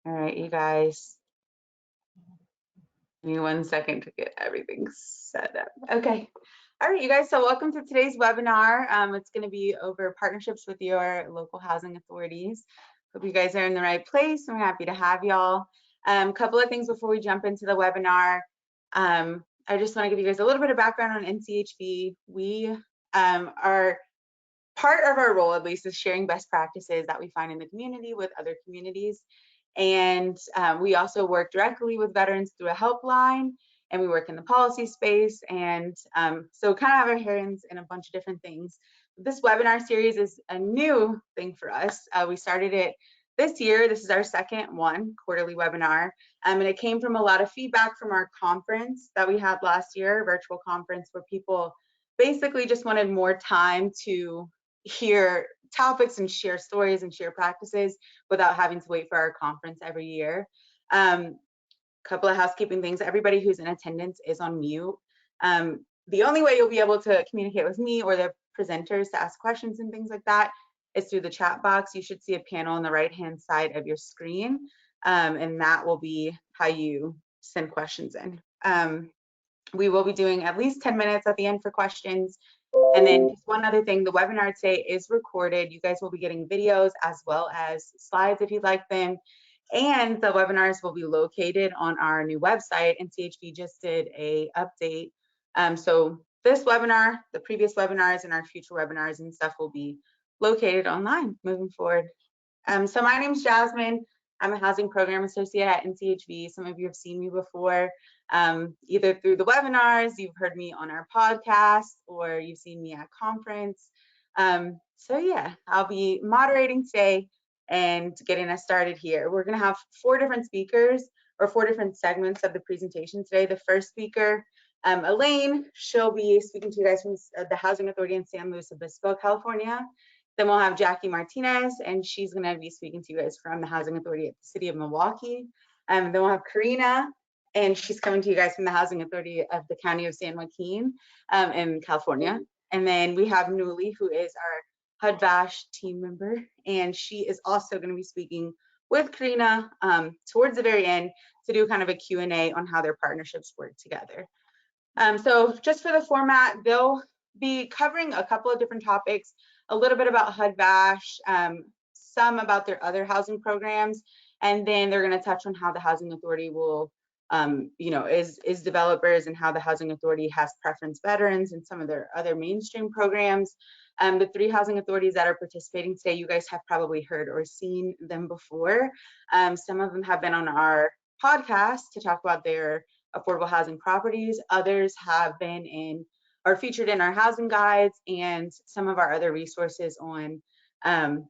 All right, you guys. Give me 1 second to get everything set up. Okay. All right, you guys. So welcome to today's webinar. It's going to be over partnerships with your local housing authorities. Hope you guys are in the right place. I'm happy to have y'all. A couple of things before we jump into the webinar. I just want to give you guys a little bit of background on Nchb. We are part of our role, at least, is sharing best practices that we find in the community with other communities. And we also work directly with veterans through a helpline, and we work in the policy space. And so kind of have our hands in a bunch of different things. This webinar series is a new thing for us. We started it this year. This is our second one, quarterly webinar. And it came from a lot of feedback from our conference that we had last year, virtual conference, where people basically just wanted more time to hear topics and share stories and share practices without having to wait for our conference every year. Couple of housekeeping things. Everybody who's in attendance is on mute. The only way you'll be able to communicate with me or the presenters to ask questions and things like that is through the chat box. You should see a panel on the right-hand side of your screen, and that will be how you send questions in. We will be doing at least 10 minutes at the end for questions. And then just one other thing, the webinar today is recorded. You guys will be getting videos as well as slides if you'd like them. And the webinars will be located on our new website, and Nchb just did a update. So this webinar, the previous webinars, and our future webinars and stuff will be located online moving forward. So my name's Jasmine. I'm a housing program associate at Nchb. Some of you have seen me before, either through the webinars, you've heard me on our podcast, or you've seen me at conference. So yeah, I'll be moderating today and getting us started here. We're gonna have 4 different speakers, or 4 different segments of the presentation today. The first speaker, Elaine, she'll be speaking to you guys from the Housing Authority in San Luis Obispo, California. Then we'll have Jackie Martinez, and she's going to be speaking to you guys from the Housing Authority at the City of Milwaukee. Then we'll have Karina, and she's coming to you guys from the Housing Authority of the County of San Joaquin in California. And then we have Nuli, who is our HUD-VASH team member, and she is also going to be speaking with Karina towards the very end to do kind of a Q&A on how their partnerships work together. So just for the format, they'll be covering a couple of different topics, a little bit about HUD-VASH, some about their other housing programs, and then they're going to touch on how the Housing Authority will, is developers, and how the Housing Authority has preference veterans and some of their other mainstream programs. The 3 housing authorities that are participating today, you guys have probably heard or seen them before. Some of them have been on our podcast to talk about their affordable housing properties. Others have been are featured in our housing guides and some of our other resources on, HUD-VASH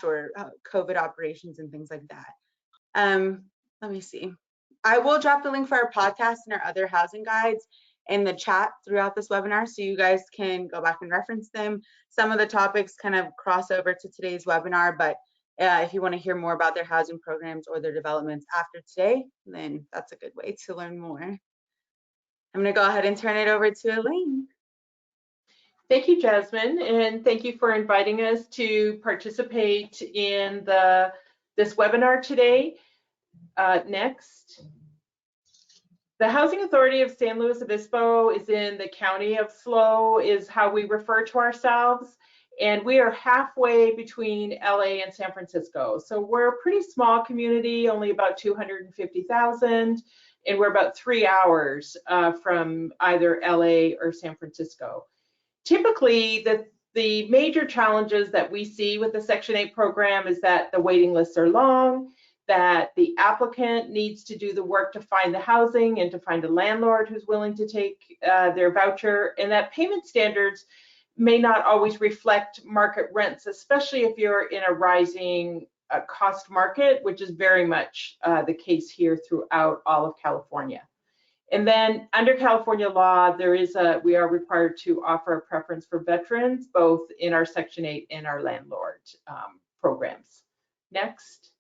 or COVID operations and things like that. Let me see. I will drop the link for our podcast and our other housing guides in the chat throughout this webinar, so you guys can go back and reference them. Some of the topics kind of cross over to today's webinar, but if you want to hear more about their housing programs or their developments after today, then that's a good way to learn more. I'm going to go ahead and turn it over to Elaine. Thank you, Jasmine, and thank you for inviting us to participate in this webinar today. Next. The Housing Authority of San Luis Obispo is in the County of SLO, is how we refer to ourselves, and we are halfway between LA and San Francisco. So we're a pretty small community, only about 250,000, and we're about 3 hours from either LA or San Francisco. Typically, the major challenges that we see with the Section 8 program is that the waiting lists are long, that the applicant needs to do the work to find the housing and to find a landlord who's willing to take their voucher, and that payment standards may not always reflect market rents, especially if you're in a rising cost market, which is very much the case here throughout all of California. And then under California law, we are required to offer a preference for veterans, both in our Section 8 and our landlord programs. Next.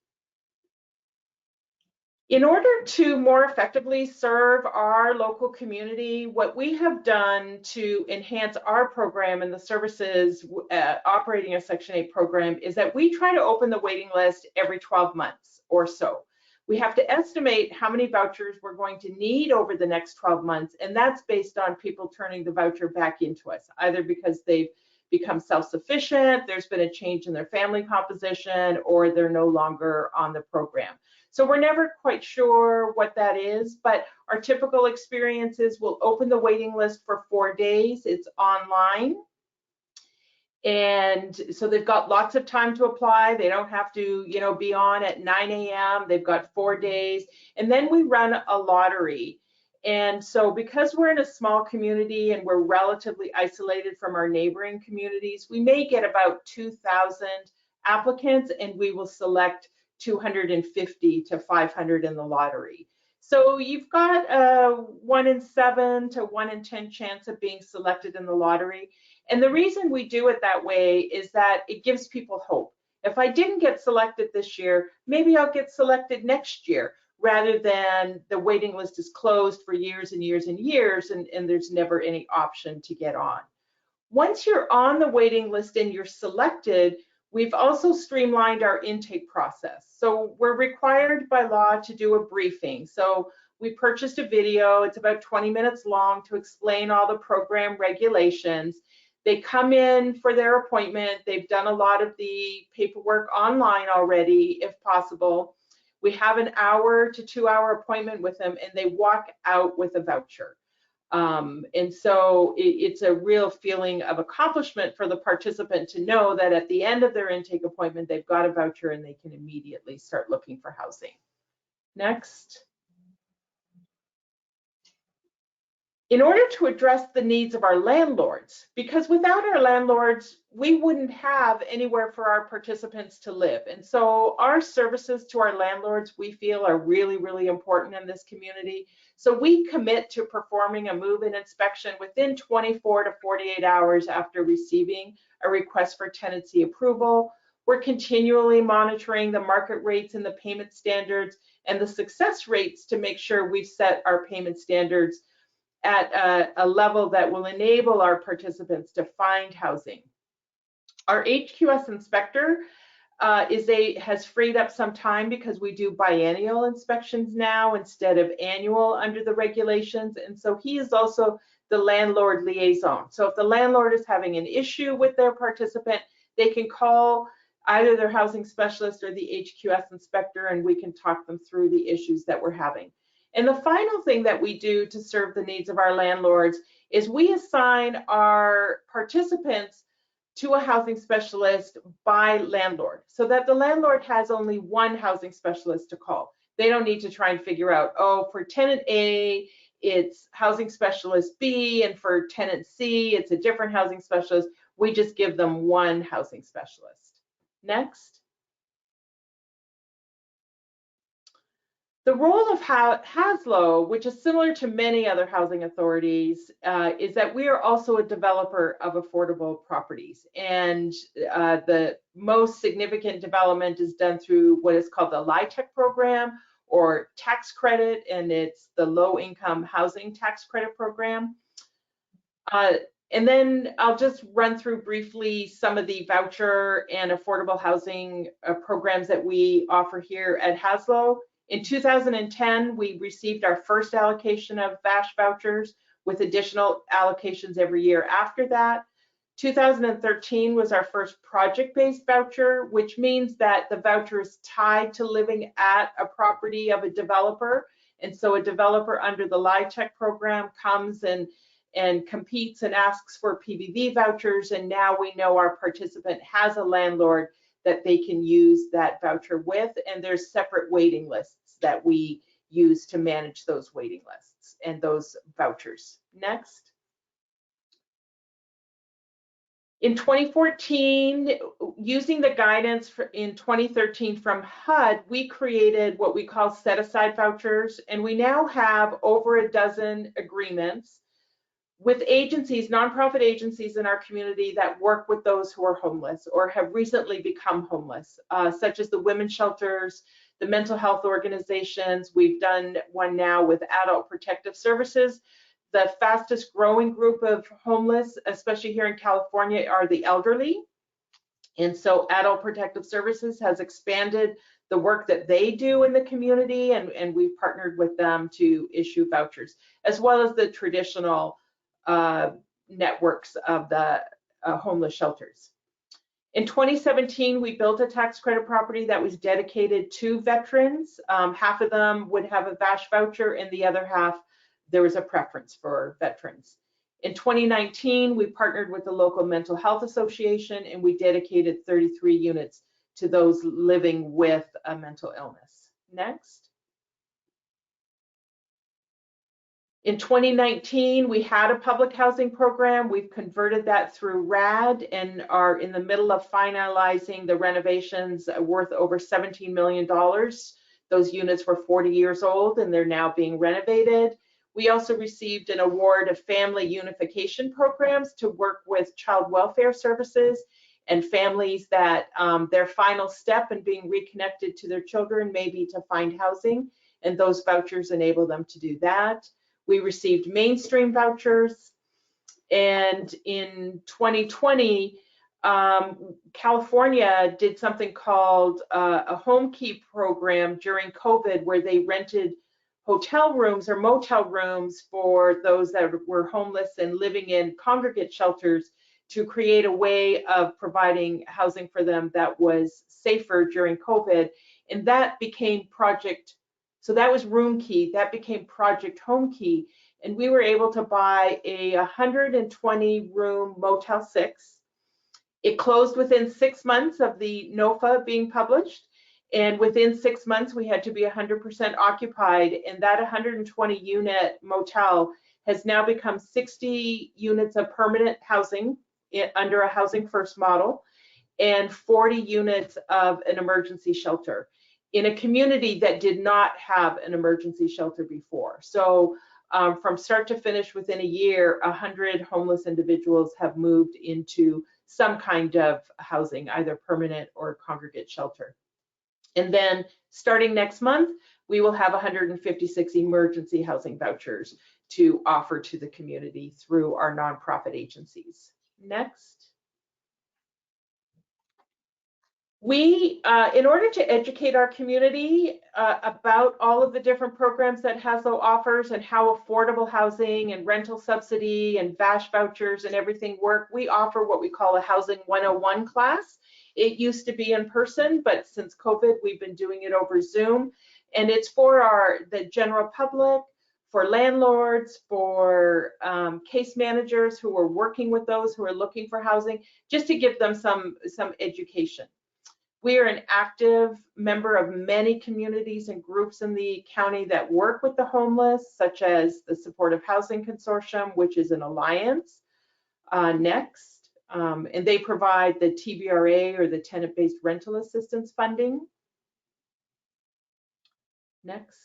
In order to more effectively serve our local community, what we have done to enhance our program and the services operating a Section 8 program is that we try to open the waiting list every 12 months or so. We have to estimate how many vouchers we're going to need over the next 12 months, and that's based on people turning the voucher back into us, either because they've become self-sufficient, there's been a change in their family composition, or they're no longer on the program. So we're never quite sure what that is, but our typical experience is we'll open the waiting list for 4 days. It's online. And so they've got lots of time to apply. They don't have to, be on at 9 a.m. They've got 4 days. And then we run a lottery. And so because we're in a small community and we're relatively isolated from our neighboring communities, we may get about 2,000 applicants, and we will select 250 to 500 in the lottery. So you've got a 1 in 7 to 1 in 10 chance of being selected in the lottery. And the reason we do it that way is that it gives people hope. If I didn't get selected this year, maybe I'll get selected next year, rather than the waiting list is closed for years and years and years, and there's never any option to get on. Once you're on the waiting list and you're selected, we've also streamlined our intake process. So we're required by law to do a briefing. So we purchased a video, it's about 20 minutes long, to explain all the program regulations. They come in for their appointment. They've done a lot of the paperwork online already, if possible. We have an 1 to 2 hour appointment with them, and they walk out with a voucher. And so it's a real feeling of accomplishment for the participant to know that at the end of their intake appointment, they've got a voucher and they can immediately start looking for housing. Next. In order to address the needs of our landlords, because without our landlords, we wouldn't have anywhere for our participants to live. And so our services to our landlords, we feel, are really, really important in this community. So we commit to performing a move-in inspection within 24 to 48 hours after receiving a request for tenancy approval. We're continually monitoring the market rates and the payment standards and the success rates to make sure we've set our payment standards at a level that will enable our participants to find housing. Our HQS inspector has freed up some time because we do biennial inspections now instead of annual under the regulations, and so he is also the landlord liaison. So if the landlord is having an issue with their participant, they can call either their housing specialist or the HQS inspector, and we can talk them through the issues that we're having. And the final thing that we do to serve the needs of our landlords is we assign our participants to a housing specialist by landlord, so that the landlord has only one housing specialist to call. They don't need to try and figure out, oh, for tenant A, it's housing specialist B, and for tenant C, it's a different housing specialist. We just give them one housing specialist. Next. The role of HASLO, which is similar to many other housing authorities, is that we are also a developer of affordable properties. And the most significant development is done through what is called the LIHTC program, or tax credit, and it's the low income housing tax credit program. And then I'll just run through briefly some of the voucher and affordable housing programs that we offer here at HASLO. In 2010, we received our first allocation of VASH vouchers, with additional allocations every year after that. 2013 was our first project-based voucher, which means that the voucher is tied to living at a property of a developer. And so a developer under the LIHTC program comes and competes and asks for PBV vouchers, and now we know our participant has a landlord that they can use that voucher with, and there's separate waiting lists that we use to manage those waiting lists and those vouchers. Next. In 2014, using the guidance in 2013 from HUD, we created what we call set-aside vouchers, and we now have over a dozen agreements with agencies, nonprofit agencies in our community that work with those who are homeless or have recently become homeless, such as the women's shelters, the mental health organizations. We've done one now with adult protective services. The fastest growing group of homeless, especially here in California, are the elderly. And so adult protective services has expanded the work that they do in the community, and we've partnered with them to issue vouchers, as well as the traditional networks of the homeless shelters. In 2017, we built a tax credit property that was dedicated to veterans. Half of them would have a VASH voucher, and the other half, there was a preference for veterans. In 2019, we partnered with the local mental health association, and we dedicated 33 units to those living with a mental illness. Next. In 2019, we had a public housing program. We've converted that through RAD and are in the middle of finalizing the renovations worth over $17 million. Those units were 40 years old and they're now being renovated. We also received an award of family unification programs to work with child welfare services and families that their final step in being reconnected to their children may be to find housing, and those vouchers enable them to do that. We received mainstream vouchers, and in 2020, California did something called a home key program during COVID, where they rented hotel rooms or motel rooms for those that were homeless and living in congregate shelters to create a way of providing housing for them that was safer during COVID. And that became Project, so that was Room Key, that became Project Home Key. And we were able to buy a 120 room Motel 6. It closed within 6 months of the NOFA being published. And within 6 months, we had to be 100% occupied. And that 120 unit motel has now become 60 units of permanent housing under a Housing First model and 40 units of an emergency shelter in a community that did not have an emergency shelter before. So from start to finish, within a year, 100 homeless individuals have moved into some kind of housing, either permanent or congregate shelter. And then starting next month, we will have 156 emergency housing vouchers to offer to the community through our nonprofit agencies. Next. We, in order to educate our community about all of the different programs that HASLO offers and how affordable housing and rental subsidy and VASH vouchers and everything work, we offer what we call a Housing 101 class. It used to be in person, but since COVID, we've been doing it over Zoom. And it's for the general public, for landlords, for case managers who are working with those who are looking for housing, just to give them some education. We are an active member of many communities and groups in the county that work with the homeless, such as the Supportive Housing Consortium, which is an alliance. Next, and they provide the TBRA, or the tenant-based rental assistance funding. Next.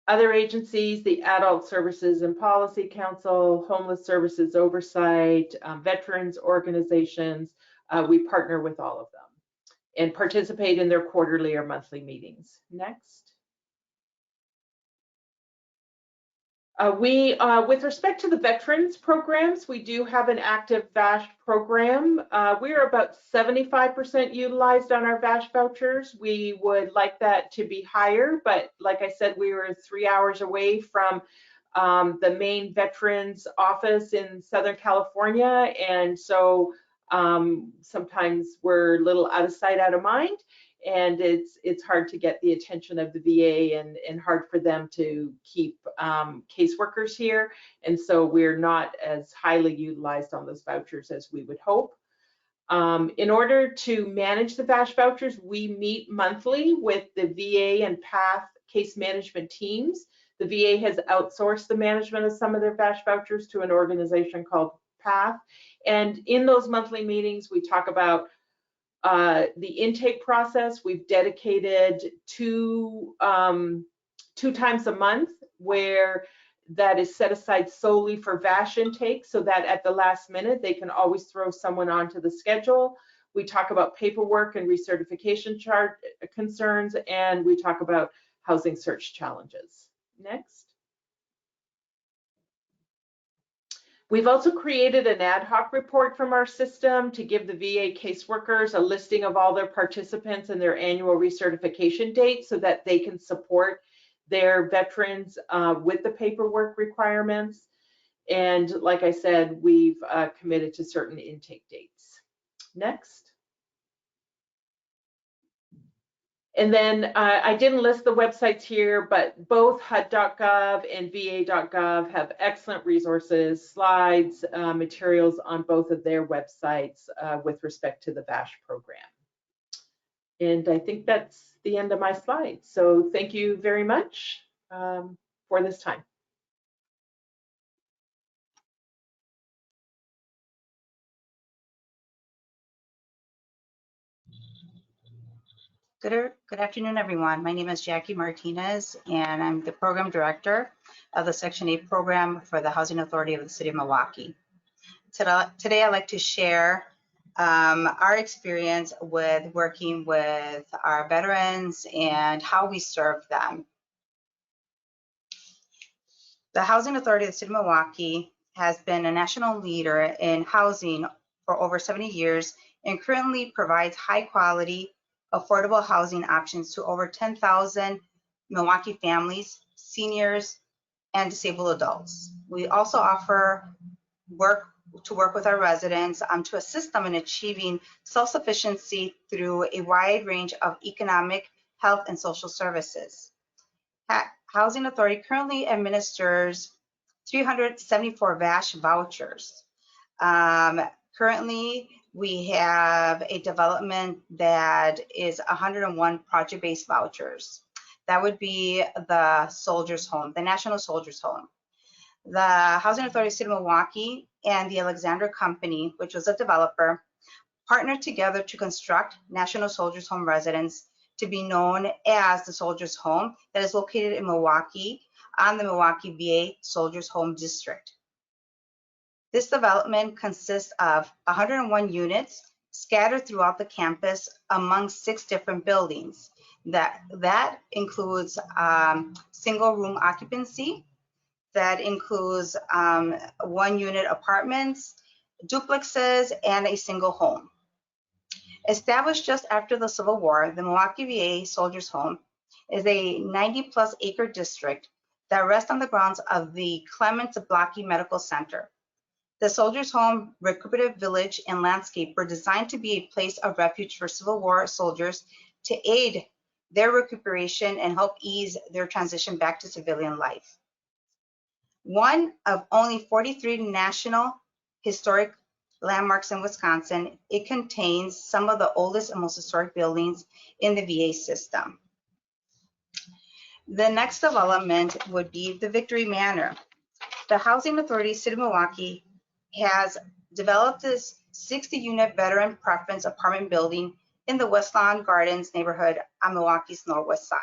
Other agencies, the Adult Services and Policy Council, Homeless Services Oversight, veterans organizations, we partner with all of them and participate in their quarterly or monthly meetings. Next. With respect to the veterans programs, we do have an active VASH program. We are about 75% utilized on our VASH vouchers. We would like that to be higher, but like I said, we were 3 hours away from the main veterans office in Southern California, and so sometimes we're a little out of sight, out of mind, and it's hard to get the attention of the VA and hard for them to keep caseworkers here, and so we're not as highly utilized on those vouchers as we would hope. In order to manage the VASH vouchers, we meet monthly with the VA and PATH case management teams. The VA has outsourced the management of some of their VASH vouchers to an organization called PATH. And in those monthly meetings, we talk about the intake process. We've dedicated two times a month where that is set aside solely for VASH intake, so that at the last minute, they can always throw someone onto the schedule. We talk about paperwork and recertification concerns, and we talk about housing search challenges. Next. We've also created an ad hoc report from our system to give the VA caseworkers a listing of all their participants and their annual recertification dates so that they can support their veterans with the paperwork requirements. And like I said, we've committed to certain intake dates. Next. And then I didn't list the websites here, but both HUD.gov and VA.gov have excellent resources, slides, materials on both of their websites with respect to the Voucher program. And I think that's the end of my slides. So thank you very much for this time. Good afternoon, everyone. My name is Jackie Martinez, and I'm the program director of the Section 8 program for the Housing Authority of the City of Milwaukee. Today, I'd like to share our experience with working with our veterans and how we serve them. The Housing Authority of the City of Milwaukee has been a national leader in housing for over 70 years and currently provides high quality, affordable housing options to over 10,000 Milwaukee families, seniors, and disabled adults. We also offer work with our residents to assist them in achieving self-sufficiency through a wide range of economic, health, and social services. Housing Authority currently administers 374 vouchers. Currently, we have a development that is 101 project-based vouchers. That would be the Soldiers Home, the National Soldiers Home. The Housing Authority of the City of Milwaukee and the Alexander Company, which was a developer, partnered together to construct National Soldiers Home residence to be known as the Soldiers Home that is located in Milwaukee on the Milwaukee VA Soldiers Home District. This development consists of 101 units scattered throughout the campus among 6 different buildings. That includes single room occupancy, that includes 1-unit apartments, duplexes, and a single home. Established just after the Civil War, the Milwaukee VA Soldiers Home is a 90-plus acre district that rests on the grounds of the Clement Zablocki Medical Center. The Soldiers Home, Recuperative Village, and landscape were designed to be a place of refuge for Civil War soldiers to aid their recuperation and help ease their transition back to civilian life. One of only 43 national historic landmarks in Wisconsin, it contains some of the oldest and most historic buildings in the VA system. The next development would be the Victory Manor. The Housing Authority City of Milwaukee has developed this 60-unit veteran preference apartment building in the West Lawn Gardens neighborhood on Milwaukee's northwest side.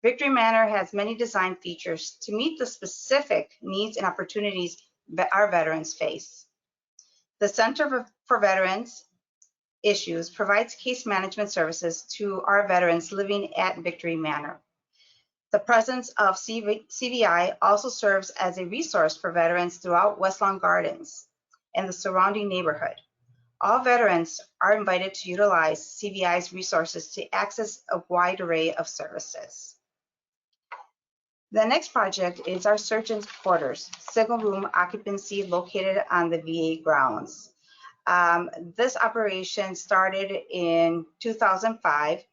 Victory Manor has many design features to meet the specific needs and opportunities that our veterans face. The Center for Veterans Issues provides case management services to our veterans living at Victory Manor. The presence of CVI also serves as a resource for veterans throughout West Lawn Gardens and the surrounding neighborhood. All veterans are invited to utilize CVI's resources to access a wide array of services. The next project is our Surgeon's Quarters, single room occupancy located on the VA grounds. This operation started in 2005.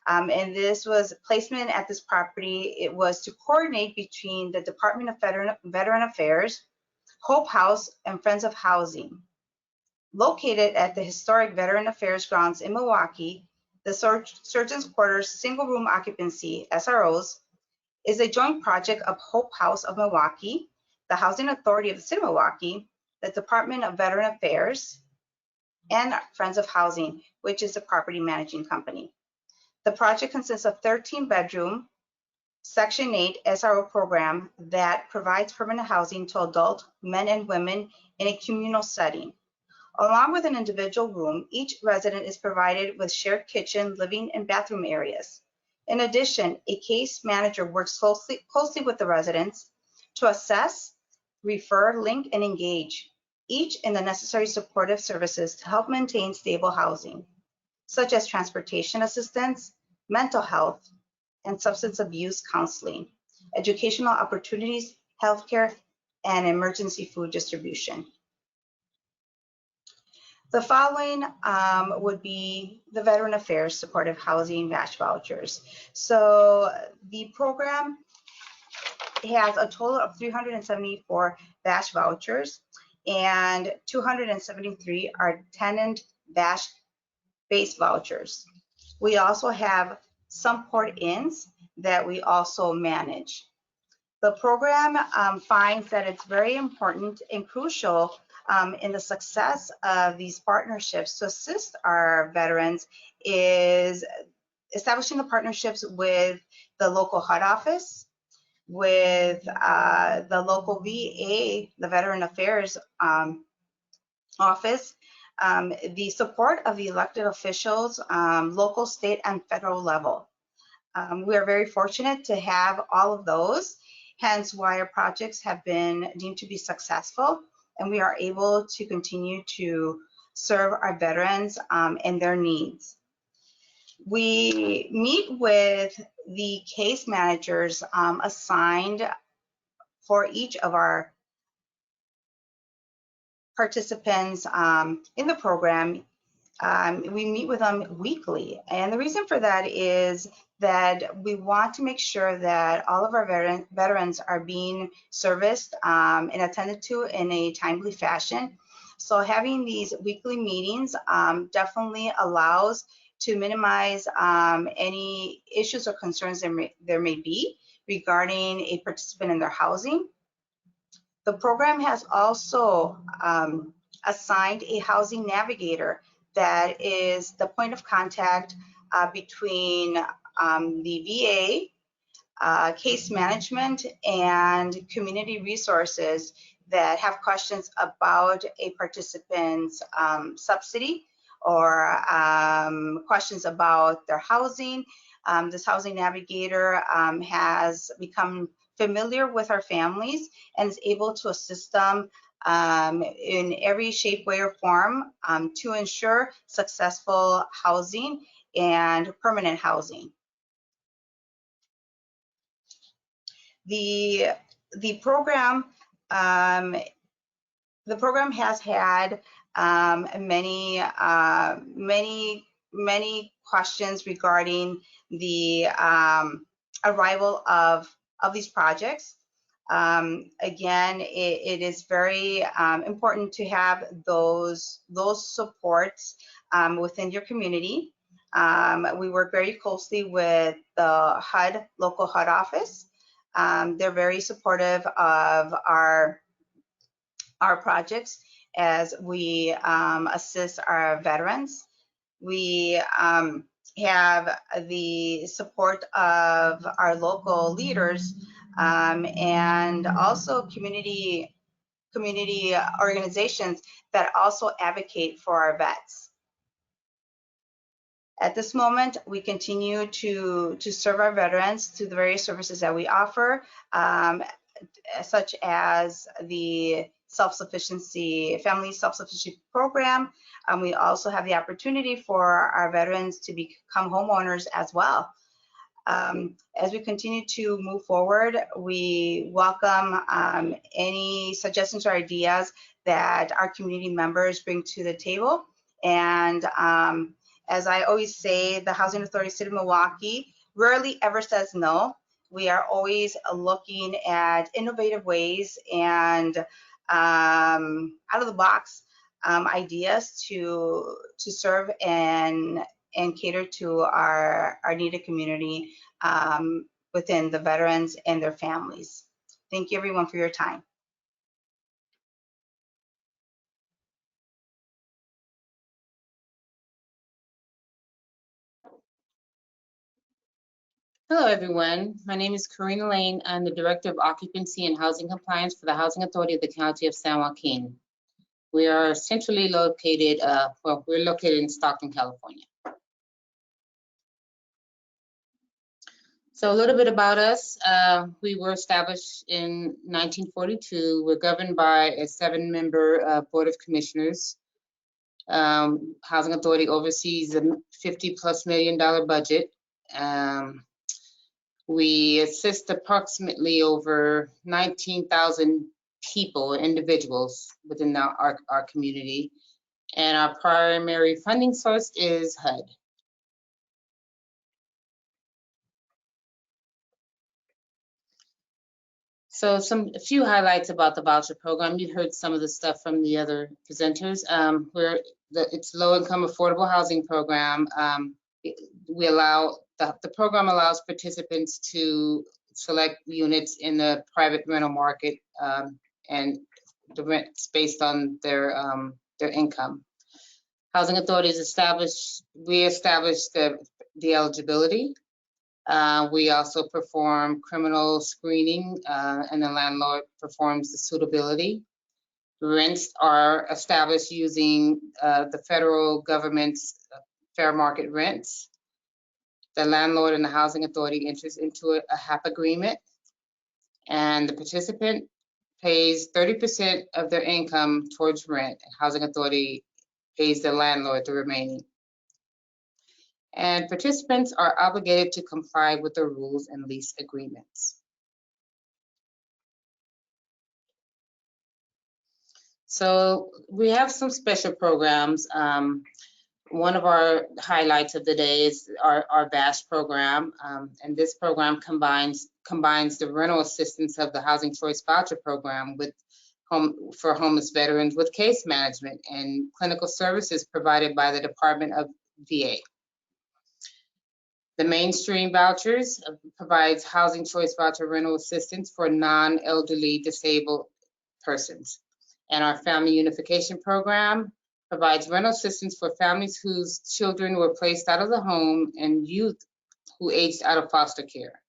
And this was placement at this property. It was to coordinate between the Department of Veteran Affairs, Hope House, and Friends of Housing. Located at the historic Veteran Affairs grounds in Milwaukee, the Surgeon's Quarters single room occupancy, SROs, is a joint project of Hope House of Milwaukee, the Housing Authority of the City of Milwaukee, the Department of Veteran Affairs, and Friends of Housing, which is a property managing company. The project consists of 13-bedroom, Section 8 SRO program that provides permanent housing to adult men and women in a communal setting. Along with an individual room, each resident is provided with shared kitchen, living, and bathroom areas. In addition, a case manager works closely with the residents to assess, refer, link, and engage, each in the necessary supportive services to help maintain stable housing, such as transportation assistance, mental health, and substance abuse counseling, educational opportunities, healthcare, and emergency food distribution. The following would be the Veteran Affairs Supportive Housing VASH vouchers. So the program has a total of 374 VASH vouchers, and 273 are tenant VASH-based vouchers. We also have some port-ins that we also manage. The program finds that it's very important and crucial in the success of these partnerships to assist our veterans is establishing the partnerships with the local HUD office, with the local VA, the Veteran Affairs office, the support of the elected officials, local, state, and federal level. We are very fortunate to have all of those, hence why our projects have been deemed to be successful, and we are able to continue to serve our veterans and their needs. We meet with the case managers assigned for each of our participants in the program. We meet with them weekly, and the reason for that is that we want to make sure that all of our veterans are being serviced and attended to in a timely fashion. So having these weekly meetings definitely allows to minimize any issues or concerns there may be regarding a participant in their housing. The program has also assigned a housing navigator that is the point of contact between the VA, case management, and community resources that have questions about a participant's subsidy or questions about their housing. This housing navigator has become familiar with our families and is able to assist them in every shape, way, or form to ensure successful housing and permanent housing. The program has had many questions regarding the arrival of these projects. Again, it is very important to have those supports within your community. We work very closely with the HUD, local HUD office. They're very supportive of our projects as we assist our veterans. We have the support of our local leaders and also community organizations that also advocate for our vets. At this moment, we continue to serve our veterans through the various services that we offer, such as the family self-sufficiency program. We also have the opportunity for our veterans to become homeowners as well. As we continue to move forward, we welcome any suggestions or ideas that our community members bring to the table. And as I always say, the Housing Authority City of Milwaukee rarely ever says no. We are always looking at innovative ways and out of the box ideas to serve and cater to our needed community within the veterans and their families. Thank you everyone for your time. Hello, everyone. My name is Karina Lane. I'm the Director of Occupancy and Housing Compliance for the Housing Authority of the County of San Joaquin. We are centrally located, well, we're located in Stockton, California. So a little bit about us. We were established in 1942. We're governed by a 7-member Board of Commissioners. Housing Authority oversees a $50+ million budget. We assist approximately over 19,000 people, individuals within our community. And our primary funding source is HUD. So a few highlights about the voucher program. You heard some of the stuff from the other presenters. It's low-income affordable housing program. The program allows participants to select units in the private rental market, and the rent's based on their income. Housing authorities we established the eligibility. We also perform criminal screening, and the landlord performs the suitability. Rents are established using the federal government's fair market rents. The landlord and the housing authority enters into a HAP agreement, and the participant pays 30% of their income towards rent. Housing authority pays the landlord the remaining. And participants are obligated to comply with the rules and lease agreements. So we have some special programs. One of our highlights of the day is our Voucher program, and this program combines the rental assistance of the Housing Choice Voucher Program for homeless veterans with case management and clinical services provided by the Department of VA. The Mainstream Vouchers provides Housing Choice Voucher rental assistance for non-elderly disabled persons. And our Family Unification Program provides rental assistance for families whose children were placed out of the home and youth who aged out of foster care.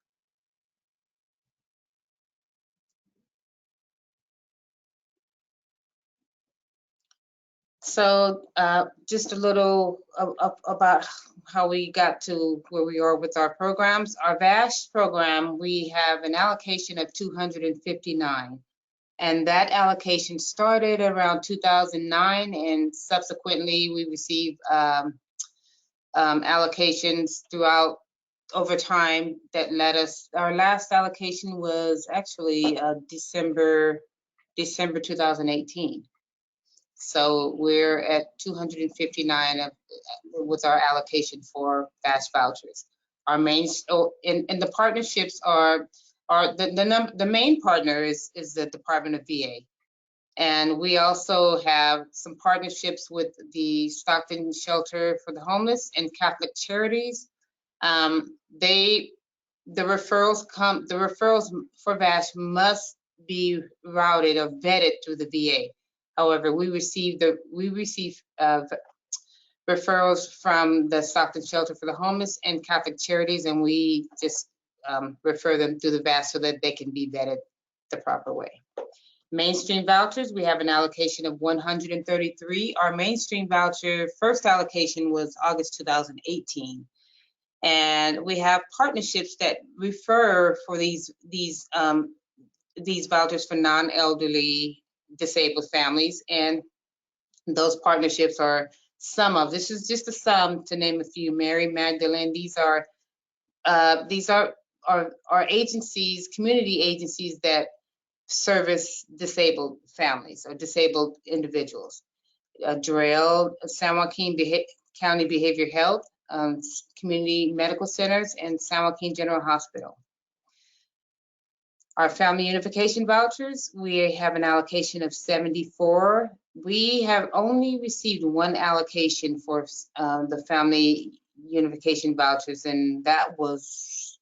So just a little about how we got to where we are with our programs. Our Voucher program, we have an allocation of 259. And that allocation started around 2009, and subsequently we received allocations throughout over time that led us. Our last allocation was actually December 2018. So we're at 259 with our allocation for fast vouchers. Our main and the partnerships are the main partner is the Department of VA, and we also have some partnerships with the Stockton Shelter for the Homeless and Catholic Charities. The referrals for VASH must be routed or vetted through the VA. However, we receive referrals from the Stockton Shelter for the Homeless and Catholic Charities, and we just refer them through the VASH so that they can be vetted the proper way. Mainstream vouchers, we have an allocation of 133. Our mainstream voucher first allocation was August 2018. And we have partnerships that refer for these vouchers for non-elderly disabled families, and those partnerships are this is just a sum to name a few. Mary Magdalene, these are agencies, community agencies that service disabled families or disabled individuals. Jarrell, San Joaquin County Behavioral Health, community medical centers, and San Joaquin General Hospital. Our Family Unification Vouchers, we have an allocation of 74. We have only received one allocation for the Family Unification Vouchers, and that was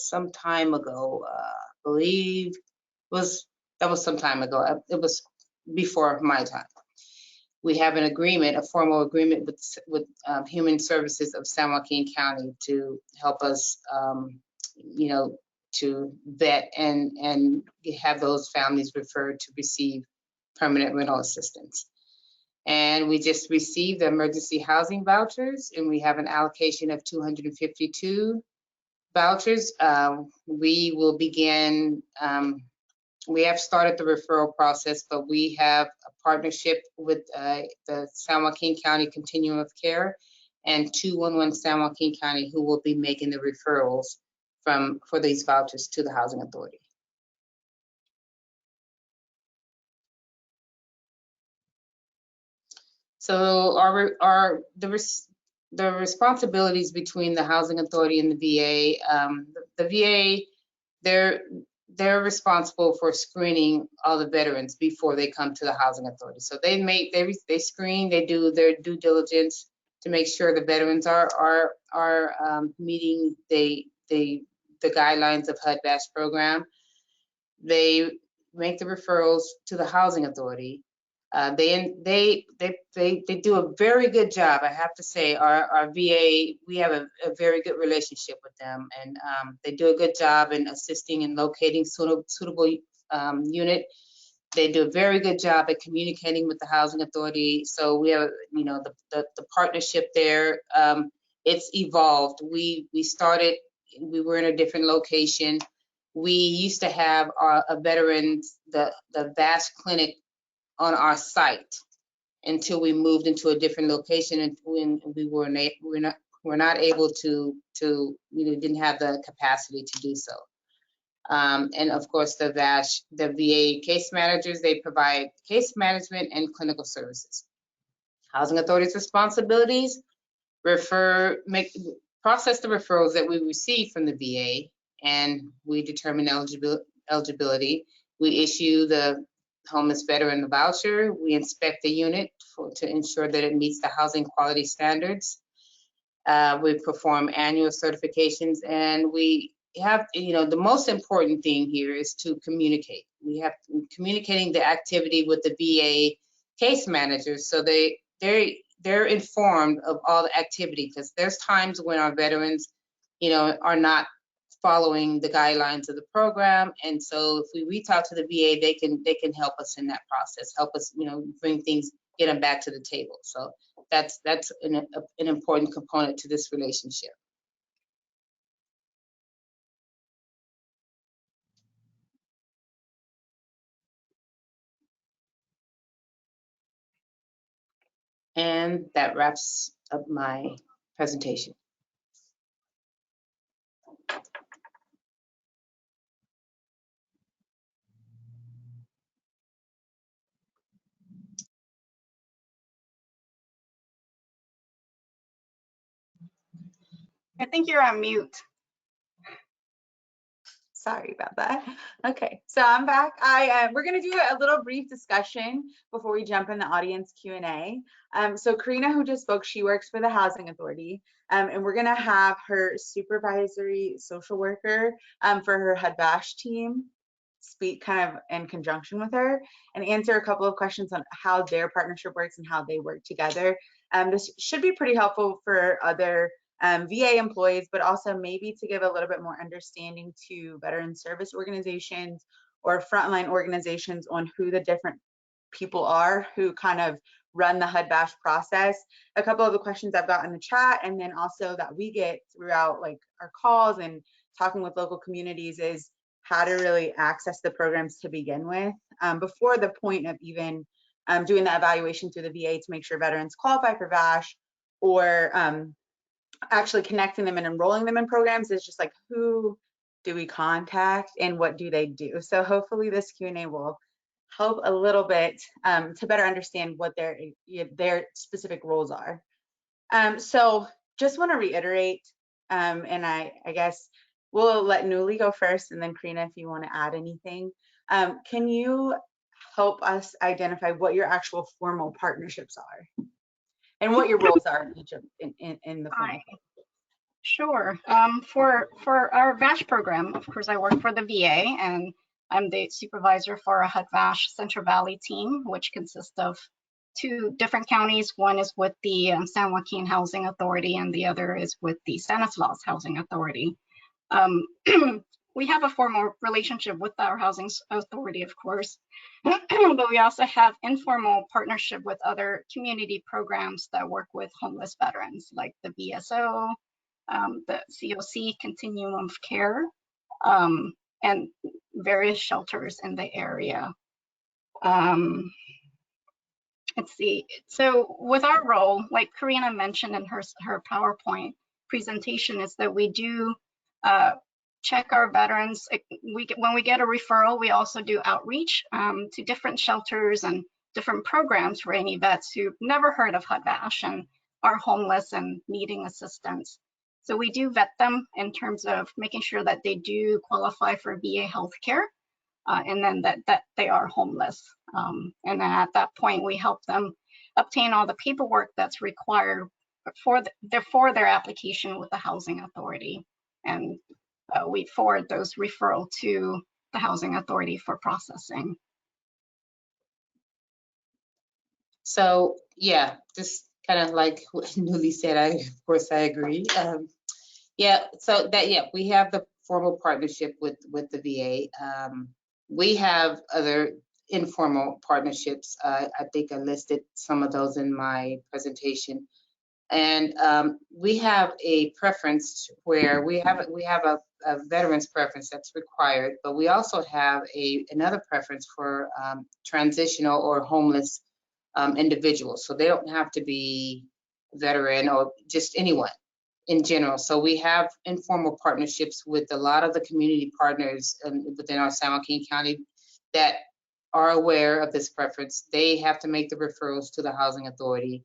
some time ago. I believe that was some time ago. It was before my time. We have an agreement, a formal agreement with Human Services of San Joaquin County to help us, to vet and have those families referred to receive permanent rental assistance. And we just received the emergency housing vouchers, and we have an allocation of 252 vouchers. We will begin, we have started the referral process, but we have a partnership with the San Joaquin County Continuum of Care and 211 San Joaquin County, who will be making the referrals for these vouchers to the Housing Authority. So the responsibilities between the Housing Authority and the VA, the VA, they're responsible for screening all the veterans before they come to the Housing Authority. So they screen, they do their due diligence to make sure the veterans are meeting the guidelines of HUD-VASH program. They make the referrals to the Housing Authority. They do a very good job. I have to say, our VA, we have a very good relationship with them, and they do a good job in assisting in locating suitable unit. They do a very good job at communicating with the Housing Authority. So we have, the partnership there. It's evolved. We started, we were in a different location. We used to have a veterans, the VASH clinic on our site until we moved into a different location, and when we're not able to didn't have the capacity to do so. And of course, the VA case managers, they provide case management and clinical services. Housing Authority's responsibilities: process the referrals that we receive from the VA, and we determine eligibility. We issue the homeless veteran voucher. We inspect the unit to ensure that it meets the housing quality standards. We perform annual certifications, and we have, the most important thing here is to communicate. We have communicating the activity with the VA case managers, so they're informed of all the activity, because there's times when our veterans, are not following the guidelines of the program, and so if we reach out to the VA, they can help us in that process, help us, bring things, get them back to the table. So that's an important component to this relationship. And that wraps up my presentation. I think you're on mute. Sorry about that. Okay, so I'm back. We're going to do a little brief discussion before we jump in the audience Q&A. So Karina, who just spoke, she works for the Housing Authority, and we're going to have her supervisory social worker for her HUD-VASH team speak kind of in conjunction with her and answer a couple of questions on how their partnership works and how they work together. This should be pretty helpful for other VA employees, but also maybe to give a little bit more understanding to veteran service organizations or frontline organizations on who the different people are who kind of run the HUD-VASH process. A couple of the questions I've got in the chat, and then also that we get throughout like our calls and talking with local communities, is how to really access the programs to begin with before the point of even doing the evaluation through the VA to make sure veterans qualify for VASH, or actually connecting them and enrolling them in programs. Is just like, who do we contact and what do they do? So hopefully this Q&A will help a little bit to better understand what their specific roles are. So just want to reiterate, and I guess we'll let Nuli go first, and then Karina, if you want to add anything. Can you help us identify what your actual formal partnerships are and what your roles are in the formal? Sure. For our VASH program, of course, I work for the VA, and I'm the supervisor for a HUD-VASH Central Valley team, which consists of 2 different counties. One is with the San Joaquin Housing Authority, and the other is with the Stanislaus Housing Authority. we have a formal relationship with our housing authority, of course, but we also have informal partnership with other community programs that work with homeless veterans, like the BSO, the COC, Continuum of Care, and various shelters in the area. Let's see. So with our role, like Karina mentioned in her PowerPoint presentation, is that we do check our veterans. When we get a referral, we also do outreach to different shelters and different programs for any vets who've never heard of HUD-VASH and are homeless and needing assistance. So we do vet them in terms of making sure that they do qualify for VA healthcare, and then that they are homeless. And then at that point, we help them obtain all the paperwork that's required for their application with the housing authority. And we forward those referral to the housing authority for processing. So yeah, just kind of like what Newly said, of course I agree. Yeah, so that, yeah, we have the formal partnership with the VA. We have other informal partnerships. I think I listed some of those in my presentation. And we have a preference where we have a veteran's preference that's required, but we also have another preference for transitional or homeless individuals. So they don't have to be veteran or just anyone in general. So we have informal partnerships with a lot of the community partners within our San Joaquin County that are aware of this preference. They have to make the referrals to the housing authority.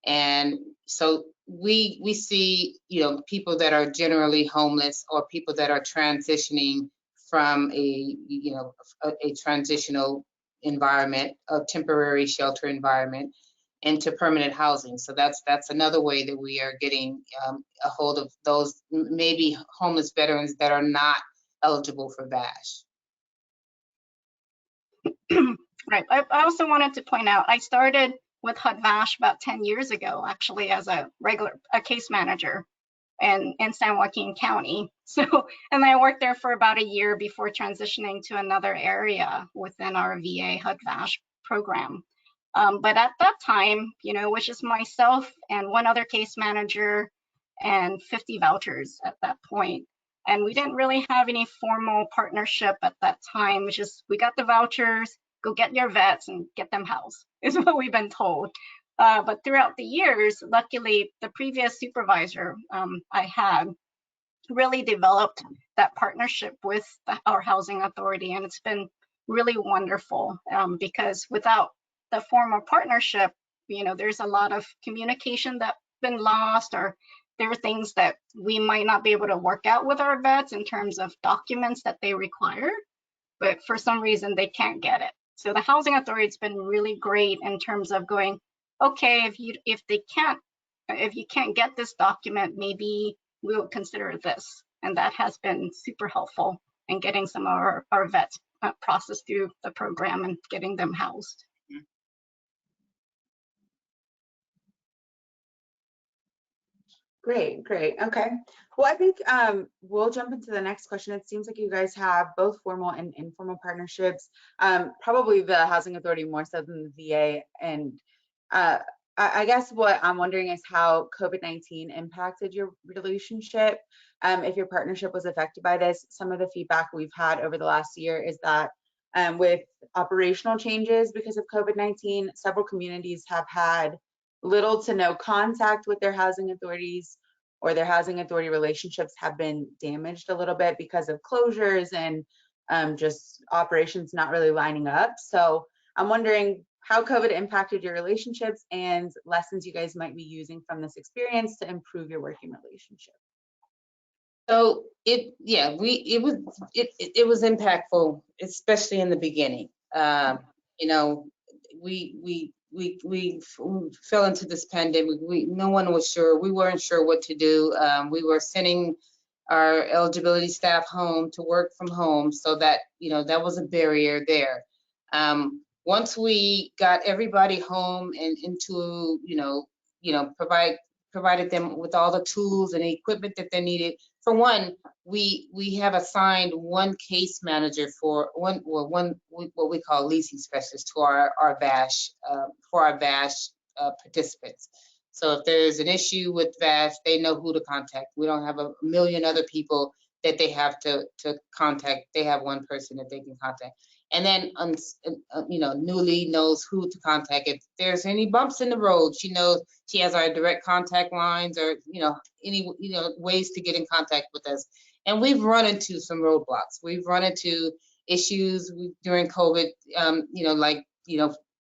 And so we see, people that are generally homeless or people that are transitioning from a transitional environment, a temporary shelter environment, into permanent housing. So that's another way that we are getting a hold of those maybe homeless veterans that are not eligible for VASH. Right. I also wanted to point out, I started with HUD-VASH about 10 years ago, actually, as a case manager in San Joaquin County. So, and I worked there for about a year before transitioning to another area within our VA HUD-VASH program. But at that time, it was just myself and one other case manager and 50 vouchers at that point. And we didn't really have any formal partnership at that time. It was just, we got the vouchers, go get your vets and get them housed, is what we've been told. But throughout the years, luckily, the previous supervisor I had really developed that partnership with our housing authority. And it's been really wonderful because without the formal partnership, there's a lot of communication that's been lost, or there are things that we might not be able to work out with our vets in terms of documents that they require, but for some reason they can't get it. So the housing authority has been really great in terms of going, okay, if you can't get this document, maybe we'll consider this. And that has been super helpful in getting some of our vets processed through the program and getting them housed. Great. Okay. Well, I think we'll jump into the next question. It seems like you guys have both formal and informal partnerships, probably the housing authority more so than the VA. And I guess what I'm wondering is how COVID-19 impacted your relationship. If your partnership was affected by this. Some of the feedback we've had over the last year is that with operational changes because of COVID-19, several communities have had little to no contact with their housing authorities, or their housing authority relationships have been damaged a little bit because of closures and just operations not really lining up. So I'm wondering how COVID impacted your relationships and lessons you guys might be using from this experience to improve your working relationship. So it was impactful, especially in the beginning. We fell into this pandemic. No one was sure. We weren't sure what to do. We were sending our eligibility staff home to work from home, so that that was a barrier there. Once we got everybody home and into provided them with all the tools and equipment that they needed, for one, we have assigned one case manager for what we call leasing specialist to our VASH for our VASH participants. So if there's an issue with VASH, they know who to contact. We don't have a million other people that they have to contact. They have one person that they can contact. And then, Newly knows who to contact. If there's any bumps in the road, she knows she has our direct contact lines or, any, ways to get in contact with us. And we've run into some roadblocks. We've run into issues during COVID,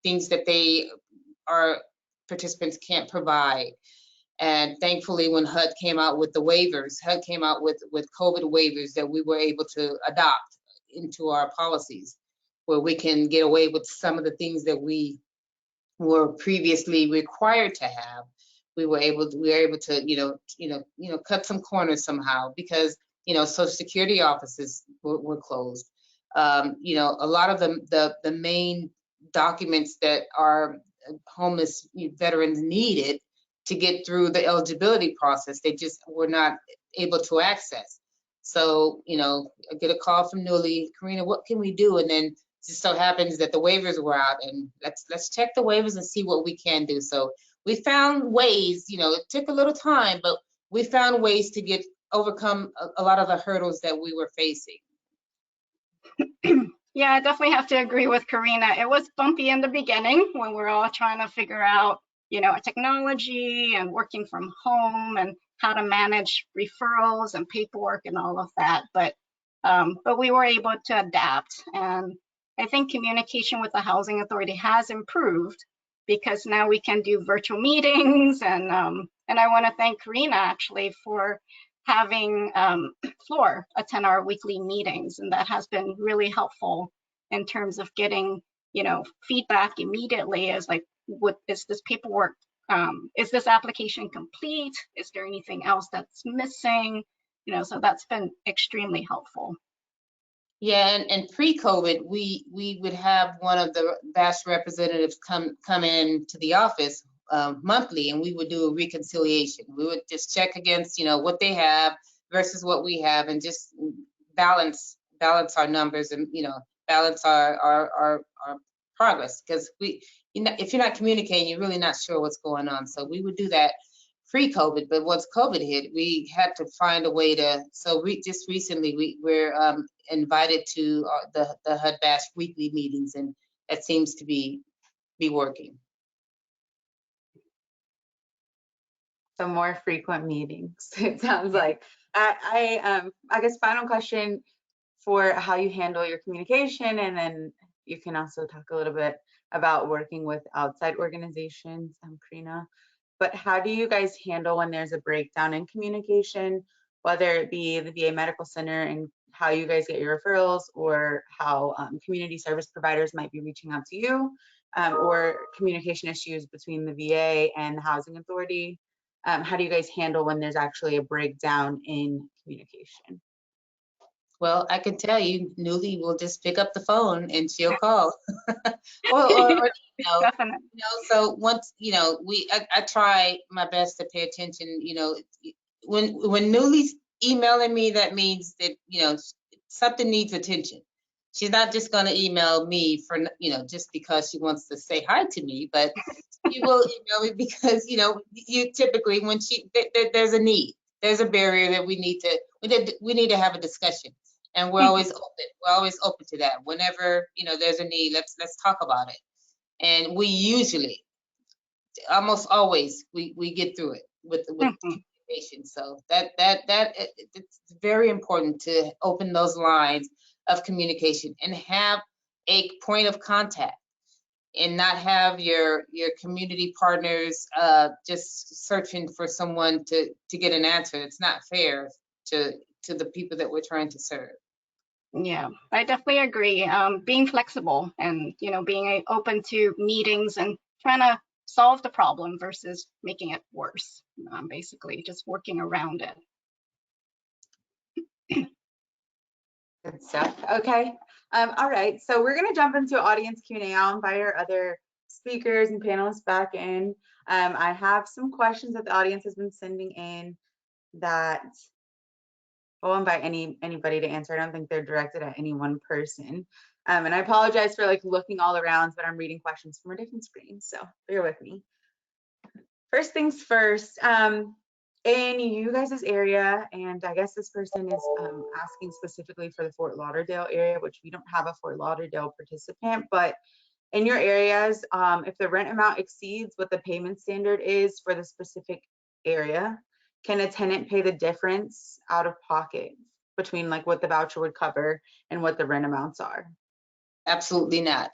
things that our participants can't provide. And thankfully, when HUD came out with the waivers, HUD came out with COVID waivers that we were able to adopt into our policies, where we can get away with some of the things that we were previously required to have. We were able to, cut some corners somehow because, Social Security offices were closed. A lot of the main documents that our homeless veterans needed to get through the eligibility process, they just were not able to access. So, I get a call from Newly, Karina, what can we do? And then it just so happens that the waivers were out, and let's check the waivers and see what we can do. So we found ways, it took a little time, but we found ways to overcome a lot of the hurdles that we were facing. Yeah, I definitely have to agree with Karina. It was bumpy in the beginning when we're all trying to figure out, technology and working from home and how to manage referrals and paperwork and all of that. But we were able to adapt. And I think communication with the Housing Authority has improved because now we can do virtual meetings. And I want to thank Karina actually for having Floor attend our weekly meetings, and that has been really helpful in terms of getting feedback immediately as like, what is this paperwork, is this application complete, is there anything else that's missing, so that's been extremely helpful. Yeah, and pre-COVID, we would have one of the VASH representatives come in to the office monthly, and we would do a reconciliation. We would just check against, what they have versus what we have, and just balance our numbers and, balance our progress. Because if you're not communicating, you're really not sure what's going on. So we would do that pre-COVID, but once COVID hit, we had to find a way to. So just recently, we're invited to the HUD VASH weekly meetings, and that seems to be working. So more frequent meetings, it sounds like. I guess final question for how you handle your communication, and then you can also talk a little bit about working with outside organizations, Karina. But how do you guys handle when there's a breakdown in communication, whether it be the VA Medical Center and how you guys get your referrals, or how community service providers might be reaching out to you, or communication issues between the VA and the Housing Authority? How do you guys handle when there's actually a breakdown in communication? Well, I can tell you, Newly will just pick up the phone and she'll call. or so once, I try my best to pay attention. When Newly's emailing me, that means that, something needs attention. She's not just going to email me for, just because she wants to say hi to me, but she will email me because, you typically, when there's a need, there's a barrier that we need to have a discussion. And we're always open. We're always open to that. Whenever, there's a need, let's talk about it. And we usually, almost always, we get through it with communication. So that it's very important to open those lines of communication and have a point of contact, and not have your community partners just searching for someone to get an answer. It's not fair to the people that we're trying to serve. Yeah, I definitely agree. Being flexible and, being open to meetings and trying to solve the problem versus making it worse. Basically just working around it. Good stuff. Okay. All right. So we're going to jump into audience Q&A. I'll invite our other speakers and panelists back in. I have some questions that the audience has been sending in that I won't invite anybody to answer. I don't think they're directed at any one person. And I apologize for like looking all around, but I'm reading questions from a different screen, so bear with me. First things first, in you guys' area, and I guess this person is asking specifically for the Fort Lauderdale area, which we don't have a Fort Lauderdale participant, but in your areas, if the rent amount exceeds what the payment standard is for the specific area, can a tenant pay the difference out of pocket between like what the voucher would cover and what the rent amounts are? Absolutely not.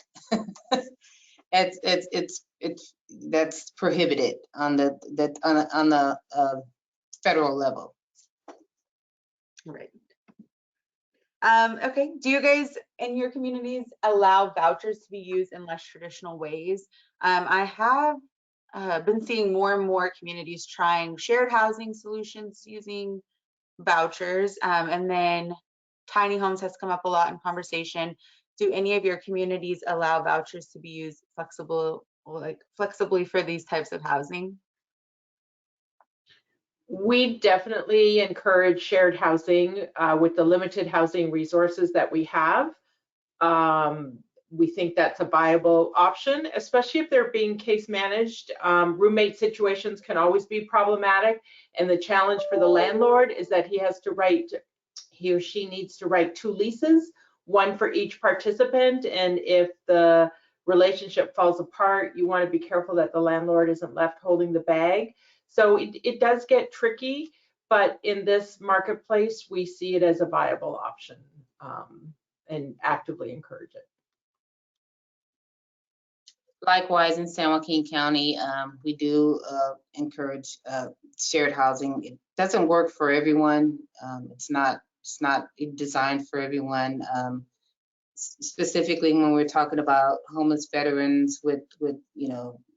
That's prohibited on the federal level. Right. Okay, do you guys in your communities allow vouchers to be used in less traditional ways? I have been seeing more and more communities trying shared housing solutions using vouchers, and then tiny homes has come up a lot in conversation. Do any of your communities allow vouchers to be used flexibly for these types of housing? We definitely encourage shared housing with the limited housing resources that we have. We think that's a viable option, especially if they're being case managed. Roommate situations can always be problematic, and the challenge for the landlord is that he or she needs to write 2 leases, one for each participant, and if the relationship falls apart, you want to be careful that the landlord isn't left holding the bag. So it does get tricky, but in this marketplace, we see it as a viable option and actively encourage it. Likewise, in San Joaquin County, we do encourage shared housing. It doesn't work for everyone. It's not designed for everyone. Specifically, when we're talking about homeless veterans with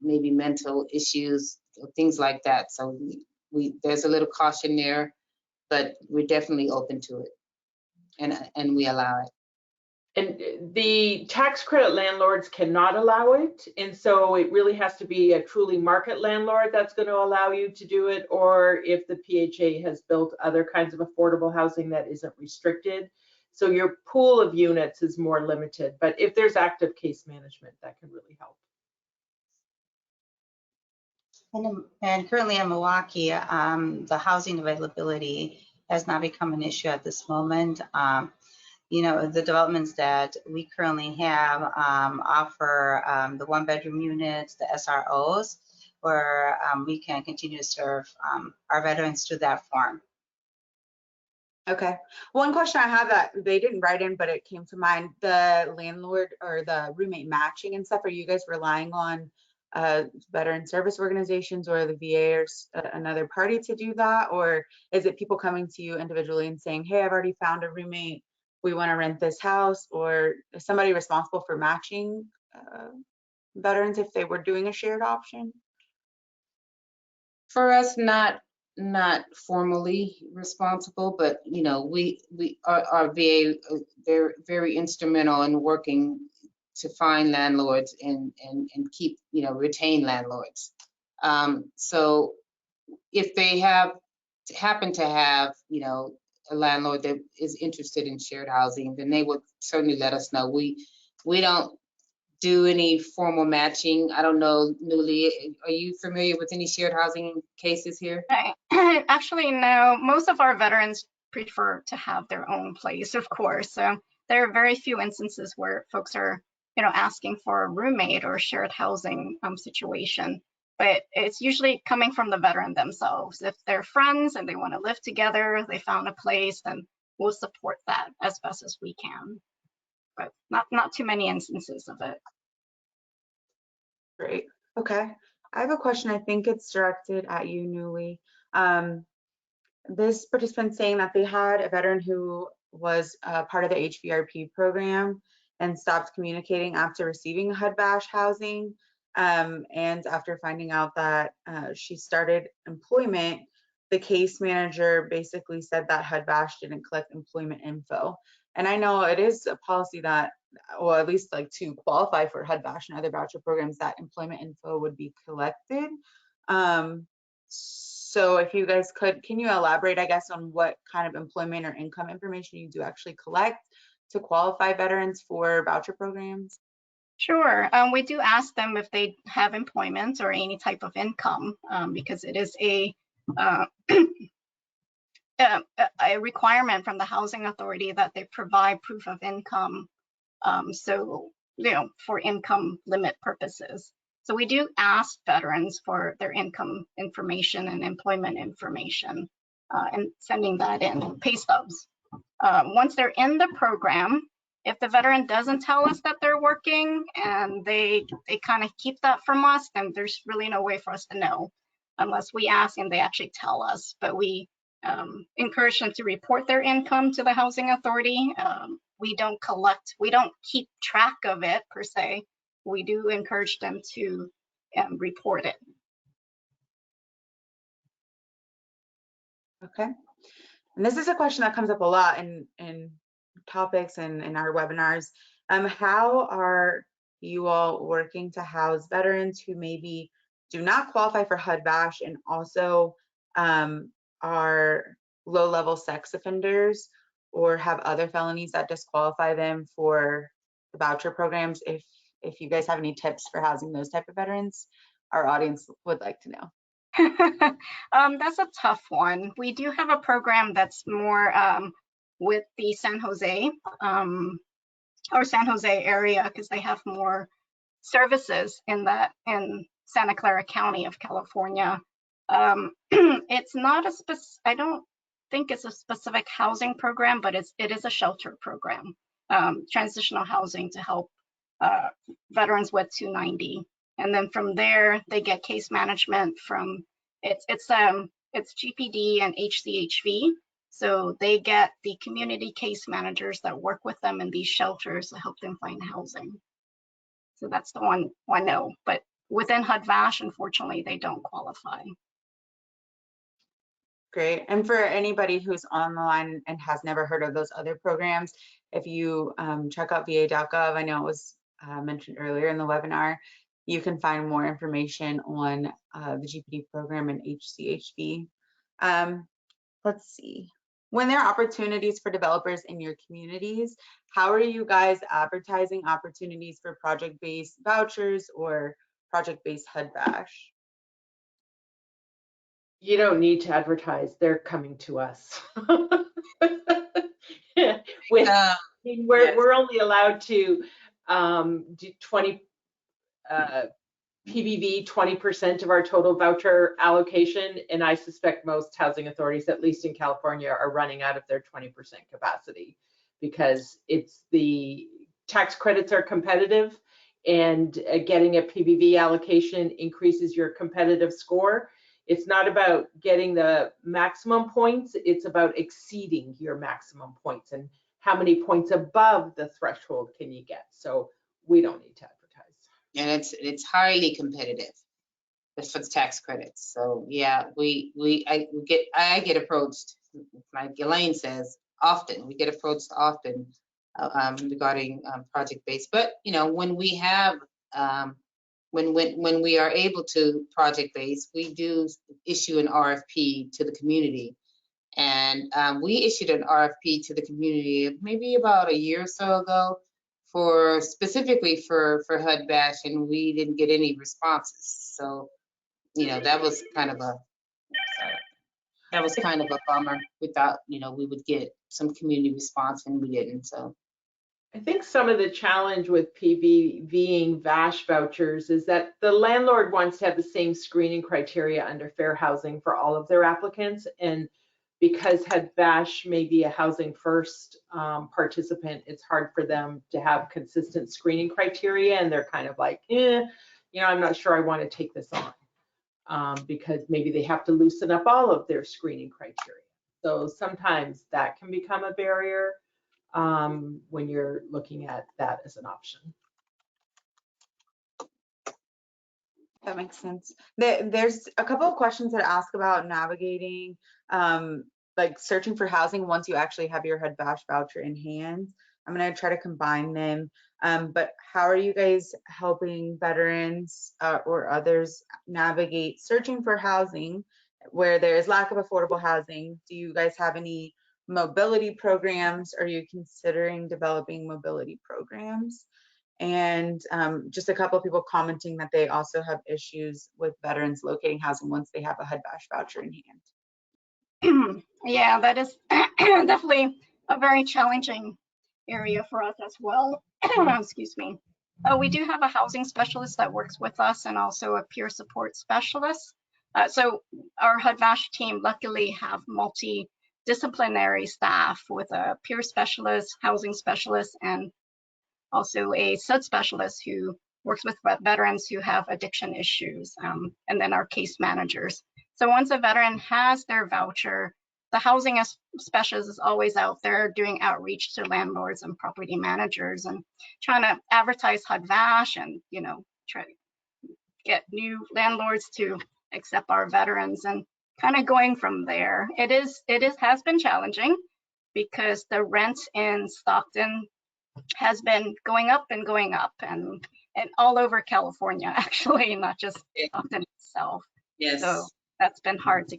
maybe mental issues, things like that. So there's a little caution there, but we're definitely open to it, and we allow it. And the tax credit landlords cannot allow it. And so it really has to be a truly market landlord that's going to allow you to do it, or if the PHA has built other kinds of affordable housing that isn't restricted. So your pool of units is more limited, but if there's active case management, that can really help. And currently in Milwaukee, the housing availability has not become an issue at this moment. The developments that we currently have offer the 1-bedroom units, the SROs, where we can continue to serve our veterans through that form. Okay. One question I have that they didn't write in, but it came to mind, the landlord or the roommate matching and stuff, are you guys relying on veteran service organizations or the VA or another party to do that? Or is it people coming to you individually and saying, hey, I've already found a roommate, we want to rent this house? Or is somebody responsible for matching veterans if they were doing a shared option? For us, not formally responsible, but our VA, they're very instrumental in working to find landlords and keep retain landlords. So if they happen to have a landlord that is interested in shared housing, then they would certainly let us know. We don't do any formal matching. I don't know, Newly, are you familiar with any shared housing cases here? Actually, no. Most of our veterans prefer to have their own place, of course. So there are very few instances where folks are, asking for a roommate or shared housing situation. But it's usually coming from the veteran themselves. If they're friends and they want to live together, they found a place, then we'll support that as best as we can. But not too many instances of it. Great. Okay. I have a question. I think it's directed at you, Newly. This participant saying that they had a veteran who was part of the HVRP program and stopped communicating after receiving HUD VASH housing. And after finding out that she started employment, the case manager basically said that HUD VASH didn't collect employment info. And I know it is a policy that, or at least like to qualify for HUD VASH and other voucher programs, that employment info would be collected. So if you guys could, can you elaborate, I guess, on what kind of employment or income information you do actually collect to qualify veterans for voucher programs? Sure. We do ask them if they have employment or any type of income, because it is uh, a requirement from the housing authority that they provide proof of income. So, for income limit purposes. So we do ask veterans for their income information and employment information, and sending that in, pay stubs. Once they're in the program, if the veteran doesn't tell us that they're working and they kind of keep that from us, then there's really no way for us to know unless we ask and they actually tell us. But we encourage them to report their income to the housing authority. We don't keep track of it per se. We do encourage them to report it. Okay. And this is a question that comes up a lot in topics and in our webinars. How are you all working to house veterans who maybe do not qualify for HUD-VASH and also are low-level sex offenders or have other felonies that disqualify them for the voucher programs? If you guys have any tips for housing those type of veterans, our audience would like to know. That's a tough one. We do have a program that's more with the San Jose area because they have more services in Santa Clara County of California. It's not I don't think it's a specific housing program, but it is a shelter program, transitional housing to help veterans with 290. And then from there, they get case management from it's GPD and HCHV. So they get the community case managers that work with them in these shelters to help them find housing. So that's the one I know. But within HUD-VASH, unfortunately, they don't qualify. Great. And for anybody who's on the line and has never heard of those other programs, if you check out va.gov, I know it was mentioned earlier in the webinar, you can find more information on the GPD program and HCHV. Let's see. When there are opportunities for developers in your communities, how are you guys advertising opportunities for project-based vouchers or project-based HUD-VASH? You don't need to advertise, they're coming to us. We're only allowed to do 20 PBV, 20% of our total voucher allocation, and I suspect most housing authorities, at least in California, are running out of their 20% capacity because it's the tax credits are competitive, and getting a PBV allocation increases your competitive score. It's not about getting the maximum points, it's about exceeding your maximum points and how many points above the threshold can you get. So we don't need to advertise. And it's highly competitive for the tax credits. So yeah, I get approached, like Elaine says, often. We get approached often regarding project-based. But when we have when we are able to project-based, we do issue an RFP to the community. And we issued an RFP to the community maybe about a year or so ago specifically for HUD-VASH, and we didn't get any responses. So, that was kind of a bummer. We thought, we would get some community response, and we didn't. So I think some of the challenge with PBVing VASH vouchers is that the landlord wants to have the same screening criteria under fair housing for all of their applicants. And because HUD-VASH may be a housing first participant, it's hard for them to have consistent screening criteria. And they're kind of like, I'm not sure I want to take this on because maybe they have to loosen up all of their screening criteria. So sometimes that can become a barrier when you're looking at that as an option. That makes sense. There's a couple of questions that ask about navigating, like searching for housing once you actually have your HUD-VASH voucher in hand. I'm going to try to combine them. But how are you guys helping veterans or others navigate searching for housing where there's lack of affordable housing, do you guys have any mobility programs? Are you considering developing mobility programs? And just a couple of people commenting that they also have issues with veterans locating housing once they have a HUD-VASH voucher in hand. Yeah, that is definitely a very challenging area for us as well. Excuse me. We do have a housing specialist that works with us and also a peer support specialist. So our HUD-VASH team luckily have multidisciplinary staff with a peer specialist, housing specialist, and also a SUD specialist who works with veterans who have addiction issues, and then our case managers. So once a veteran has their voucher, the housing specialist is always out there doing outreach to landlords and property managers and trying to advertise HUD-VASH and, you know, try to get new landlords to accept our veterans and kind of going from there. It has been challenging because the rent in Stockton has been going up and all over California, actually, not just Stockton itself. Yes. So that's been hard to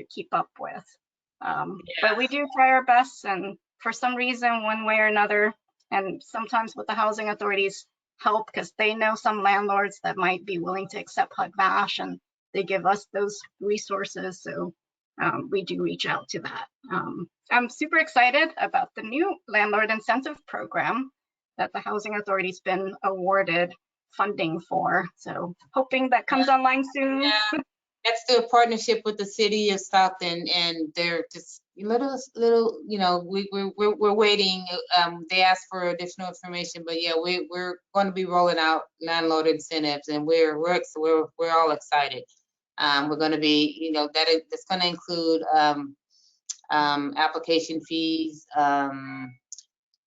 keep up with. But we do try our best, and for some reason, one way or another, and sometimes with the housing authorities help because they know some landlords that might be willing to accept HUD-VASH, and they give us those resources. So we do reach out to that. I'm super excited about the new landlord incentive program that the housing authority's been awarded funding for. So hoping that comes online soon. Yeah. That's the partnership with the city of Stockton, and they're just little, you know, we're waiting. They asked for additional information, but yeah, we're going to be rolling out landlord incentives, and we're all excited. We're going to be, you know, that's going to include application fees,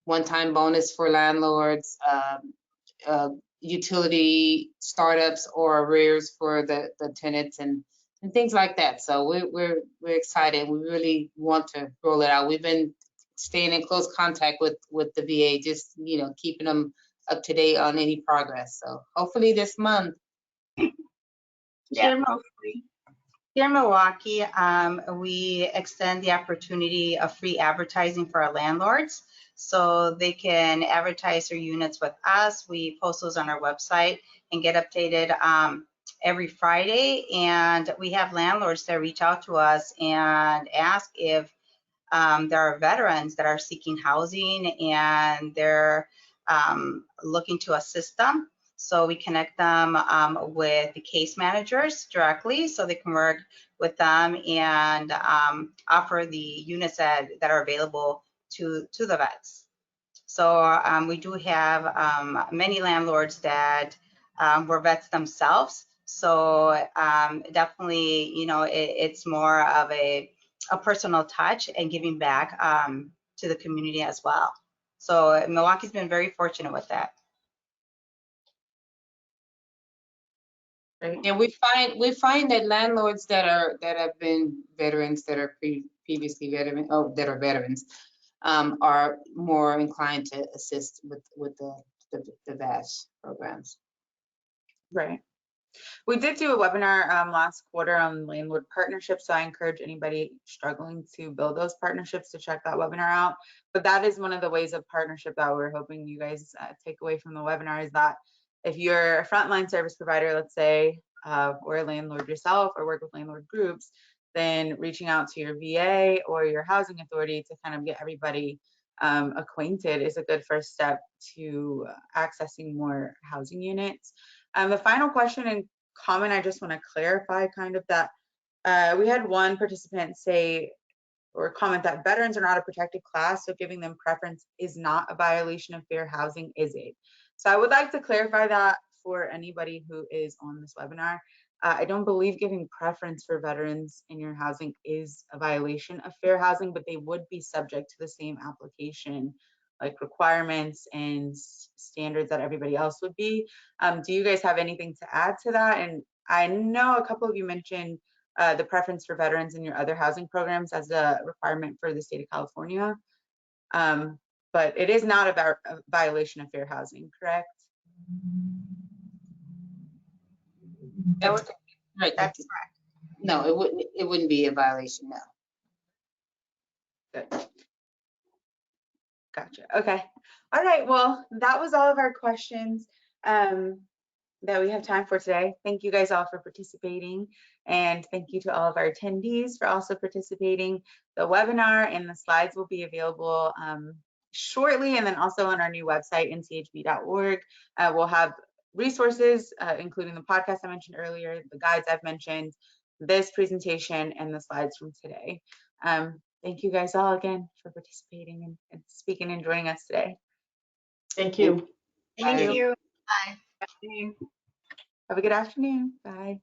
one-time bonus for landlords, utility startups or arrears for the tenants and things like that. So we're excited. We really want to roll it out. We've been staying in close contact with the VA, just, you know, keeping them up to date on any progress. So hopefully this month. Yeah, hopefully. Here in Milwaukee, we extend the opportunity of free advertising for our landlords, so they can advertise their units with us. We post those on our website and get updated every Friday. And we have landlords that reach out to us and ask if there are veterans that are seeking housing and they're looking to assist them. So we connect them with the case managers directly so they can work with them and offer the units that are available to the vets. So we do have many landlords that were vets themselves. So definitely, you know, it's more of a personal touch and giving back to the community as well. So Milwaukee's been very fortunate with that. Right. And we find that landlords that have been veterans, that are previously veterans, are more inclined to assist with the VASH programs. Right. We did do a webinar last quarter on landlord partnerships, so I encourage anybody struggling to build those partnerships to check that webinar out. But that is one of the ways of partnership that we're hoping you guys take away from the webinar, is that if you're a frontline service provider, let's say, or a landlord yourself or work with landlord groups, then reaching out to your VA or your housing authority to kind of get everybody acquainted is a good first step to accessing more housing units. The final question and comment, I just want to clarify kind of that we had one participant say or comment that veterans are not a protected class, so giving them preference is not a violation of fair housing, is it? So I would like to clarify that for anybody who is on this webinar. I don't believe giving preference for veterans in your housing is a violation of fair housing, but they would be subject to the same application, like requirements and standards that everybody else would be. Do you guys have anything to add to that? And I know a couple of you mentioned the preference for veterans in your other housing programs as a requirement for the state of California. But it is not about a violation of fair housing, correct? That's correct. No, it wouldn't be a violation, no. Good. Gotcha. Okay. All right. Well, that was all of our questions that we have time for today. Thank you guys all for participating, and thank you to all of our attendees for also participating. The webinar and the slides will be available shortly, and then also on our new website, nchb.org. We'll have resources, including the podcast I mentioned earlier, the guides I've mentioned, this presentation, and the slides from today. Thank you guys all again for participating and speaking and joining us today. Thank you. Thank Thank you. you. Bye. Bye. Have a good afternoon. Bye.